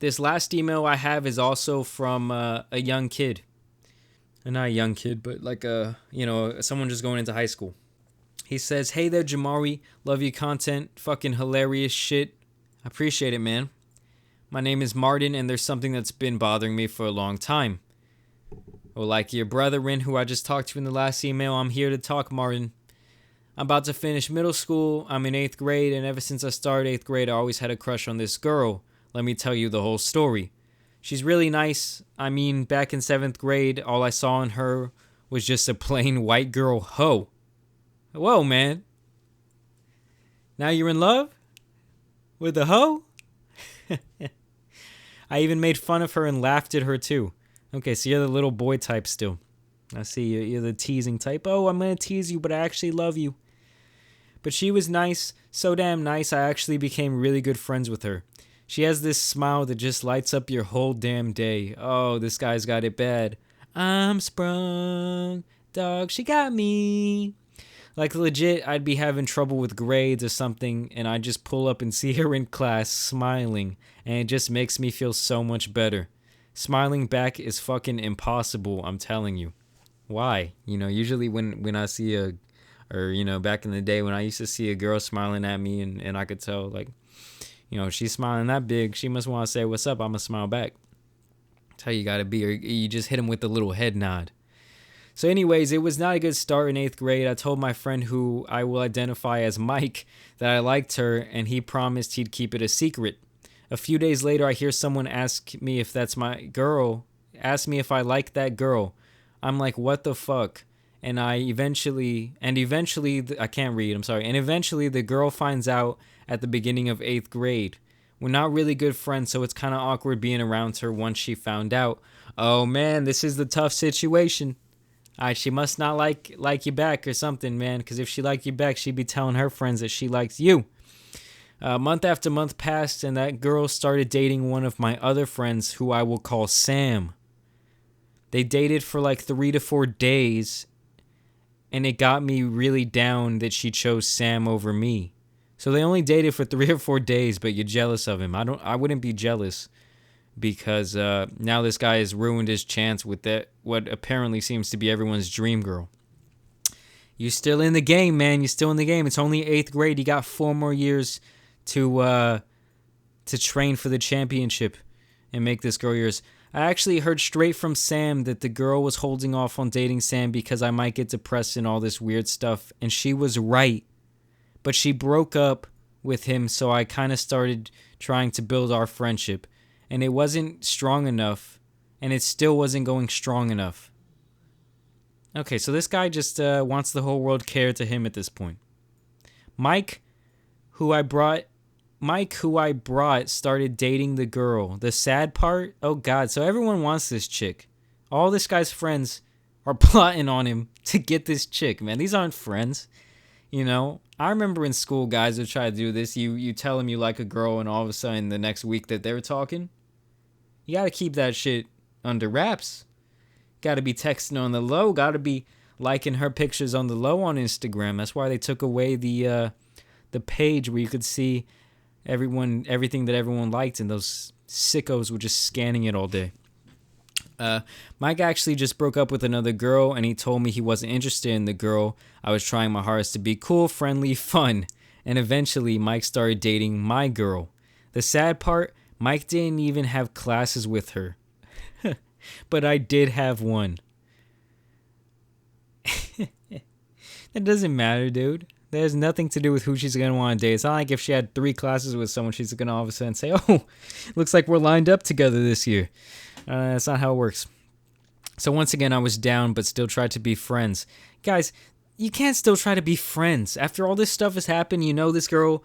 This last email I have is also from a young kid. Not a young kid, but like someone just going into high school. He says, "Hey there, Jamari. Love your content. Fucking hilarious shit. I appreciate it, man. My name is Martin, and there's something that's been bothering me for a long time. Well, like your brethren who I just talked to in the last email, I'm here to talk, Martin. I'm about to finish middle school. I'm in 8th grade, and ever since I started 8th grade, I always had a crush on this girl. Let me tell you the whole story. She's really nice. I mean, back in 7th grade, all I saw in her was just a plain white girl hoe. Whoa, man. Now you're in love? With a hoe?" I even made fun of her and laughed at her too. Okay, so you're the little boy type still. I see you're the teasing type. Oh, I'm going to tease you, but I actually love you. But she was nice, so damn nice, I actually became really good friends with her. She has this smile that just lights up your whole damn day. Oh, this guy's got it bad. I'm sprung, dog, she got me. Like legit, I'd be having trouble with grades or something, and I'd just pull up and see her in class smiling, and it just makes me feel so much better. Smiling back is fucking impossible, I'm telling you. Why? Usually when I see back in the day when I used to see a girl smiling at me and I could tell, like, she's smiling that big, she must want to say, "What's up?" I'm going to smile back. That's how you got to be, or you just hit him with a little head nod. So anyways, it was not a good start in 8th grade. I told my friend, who I will identify as Mike, that I liked her, and he promised he'd keep it a secret. A few days later, I hear someone ask me if that's my girl, ask me if I like that girl. I'm like, what the fuck? And eventually, I can't read, I'm sorry. And eventually the girl finds out at the beginning of 8th grade. We're not really good friends, so it's kind of awkward being around her once she found out. Oh man, this is the tough situation. She must not like you back or something, man, because if she liked you back, she'd be telling her friends that she likes you. Month after month passed, and that girl started dating one of my other friends, who I will call Sam. They dated for like 3 to 4 days, and it got me really down that she chose Sam over me. So they only dated for 3 or 4 days, but you're jealous of him. I wouldn't be jealous, because now this guy has ruined his chance with that what apparently seems to be everyone's dream girl. You're still in the game, man. You're still in the game. It's only 8th grade. You got 4 more years to train for the championship and make this girl yours. I actually heard straight from Sam that the girl was holding off on dating Sam because I might get depressed and all this weird stuff, and she was right. But she broke up with him, so I kind of started trying to build our friendship. And it wasn't strong enough, and it still wasn't going strong enough. Okay, so this guy just wants the whole world cared to him at this point. Mike, who I brought, started dating the girl. The sad part, oh God, so everyone wants this chick. All this guy's friends are plotting on him to get this chick, man. These aren't friends, I remember in school, guys would try to do this. You tell them you like a girl, and all of a sudden the next week that they're talking, you got to keep that shit under wraps. Got to be texting on the low. Got to be liking her pictures on the low on Instagram. That's why they took away the page where you could see everything that everyone liked, and those sickos were just scanning it all day. Mike actually just broke up with another girl, and he told me he wasn't interested in the girl. I was trying my hardest to be cool, friendly, fun, and eventually Mike started dating my girl. The sad part, Mike didn't even have classes with her. But I did have one. That doesn't matter, dude. That has nothing to do with who she's going to want to date. It's not like if she had 3 classes with someone, she's going to all of a sudden say, "Oh, looks like we're lined up together this year." That's not how it works. So once again, I was down, but still tried to be friends. Guys, you can't still try to be friends. After all this stuff has happened, this girl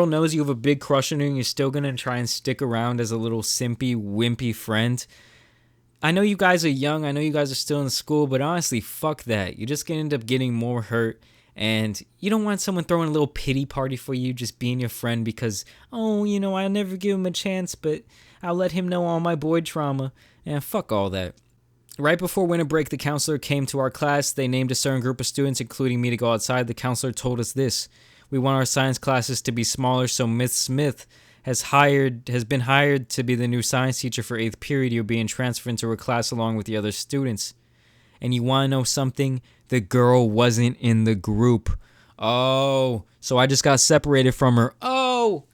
knows you have a big crush on her, and you're still going to try and stick around as a little simpy, wimpy friend. I know you guys are young. I know you guys are still in school, but honestly, fuck that. You're just going to end up getting more hurt. And you don't want someone throwing a little pity party for you, just being your friend because, I'll never give him a chance, but I'll let him know all my boy trauma. And fuck all that. Right before winter break, the counselor came to our class. They named a certain group of students, including me, to go outside. The counselor told us this: "We want our science classes to be smaller, so Miss Smith has been hired to be the new science teacher for 8th period. You're being transferred into her class along with the other students. And you want to know something? The girl wasn't in the group. Oh, so I just got separated from her. Oh,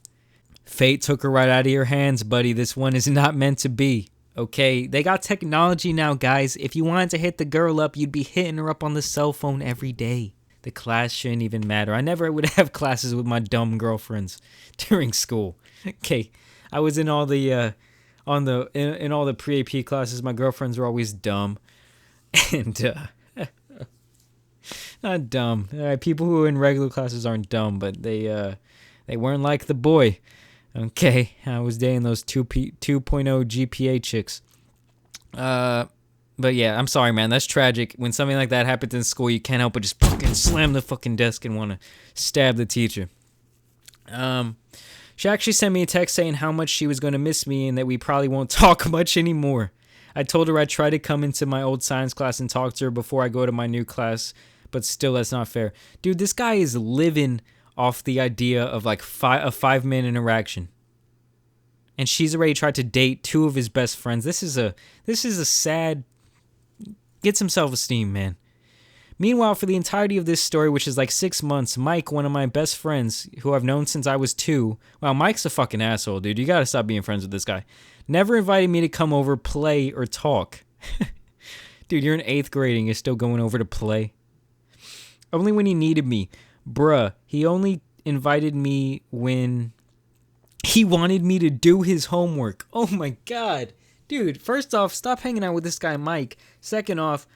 fate took her right out of your hands, buddy. This one is not meant to be. Okay, they got technology now, guys. If you wanted to hit the girl up, you'd be hitting her up on the cell phone every day. The class shouldn't even matter. I never would have classes with my dumb girlfriends during school. Okay, I was in all the in all the pre-AP classes. My girlfriends were always dumb, and not dumb. People who are in regular classes aren't dumb, but they weren't like the boy. Okay, I was dating those 2.0 GPA chicks. But yeah, I'm sorry, man. That's tragic. When something like that happens in school, you can't help but just fucking slam the fucking desk and want to stab the teacher. She actually sent me a text saying how much she was going to miss me and that we probably won't talk much anymore. I told her I'd try to come into my old science class and talk to her before I go to my new class, but still, that's not fair. Dude, this guy is living off the idea of like a 5-minute interaction. And she's already tried to date 2 of his best friends. This is a sad... Get some self-esteem, man. Meanwhile, for the entirety of this story, which is like 6 months, Mike, one of my best friends, who I've known since I was 2... Wow, Mike's a fucking asshole, dude. You gotta stop being friends with this guy. Never invited me to come over, play, or talk. Dude, you're in 8th grade and you're still going over to play. Only when he needed me. Bruh, he only invited me when he wanted me to do his homework. Oh my god. Dude, first off, stop hanging out with this guy Mike. Second off,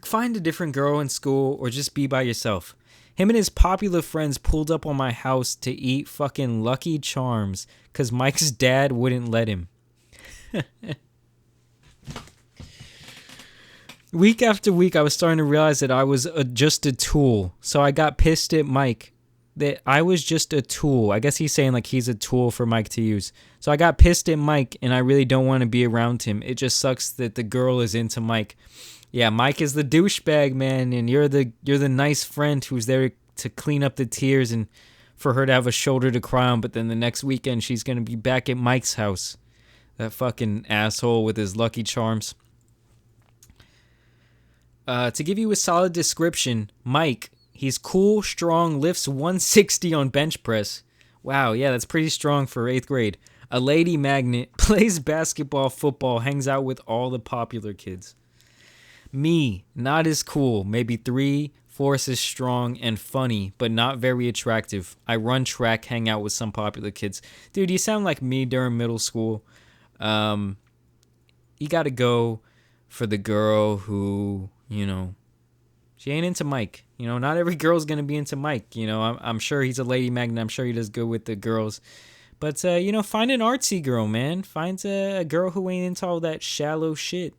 find a different girl in school or just be by yourself. Him and his popular friends pulled up on my house to eat fucking Lucky Charms because Mike's dad wouldn't let him. Week after week, I was starting to realize that I was just a tool. So I got pissed at Mike that I was just a tool. I guess he's saying like he's a tool for Mike to use. So I got pissed at Mike and I really don't want to be around him. It just sucks that the girl is into Mike. Yeah, Mike is the douchebag, man, and you're the nice friend who's there to clean up the tears and for her to have a shoulder to cry on, but then the next weekend she's going to be back at Mike's house. That fucking asshole with his Lucky Charms. To give you a solid description, Mike, he's cool, strong, lifts 160 on bench press. Wow, yeah, that's pretty strong for 8th grade. A lady magnet, plays basketball, football, hangs out with all the popular kids. Me, not as cool, maybe 3/4 as strong and funny, but not very attractive. I run track, hang out with some popular kids. Dude, you sound like me during middle school. You gotta go for the girl who, you know, she ain't into Mike. You know, not every girl's gonna be into Mike. You know, I'm sure he's a lady magnet. I'm sure he does good with the girls. But, you know, find an artsy girl, man. Find a girl who ain't into all that shallow shit.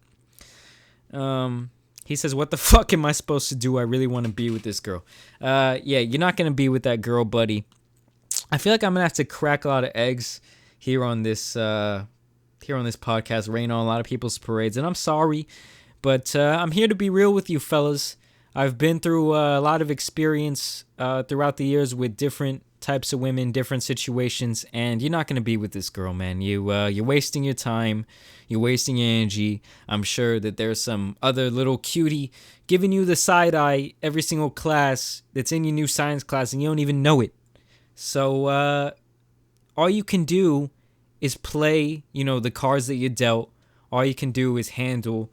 He says, what the fuck am I supposed to do? I really want to be with this girl. Yeah, you're not going to be with that girl, buddy. I feel like I'm going to have to crack a lot of eggs here on this podcast, rain on a lot of people's parades. And I'm sorry, but I'm here to be real with you fellas. I've been through a lot of experience throughout the years with different types of women, different situations, and you're not going to be with this girl, man. You're wasting your time. You're wasting your energy. I'm sure that there's some other little cutie giving you the side eye every single class that's in your new science class, and you don't even know it. So all you can do is play, you know, the cards that you're dealt. All you can do is handle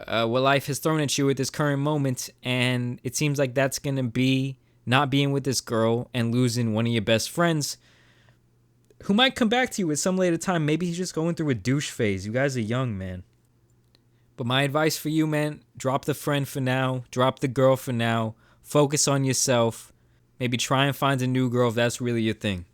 what life has thrown at you at this current moment, and it seems like that's going to be not being with this girl and losing one of your best friends who might come back to you at some later time. Maybe he's just going through a douche phase. You guys are young, man. But my advice for you, man, drop the friend for now. Drop the girl for now. Focus on yourself. Maybe try and find a new girl if that's really your thing.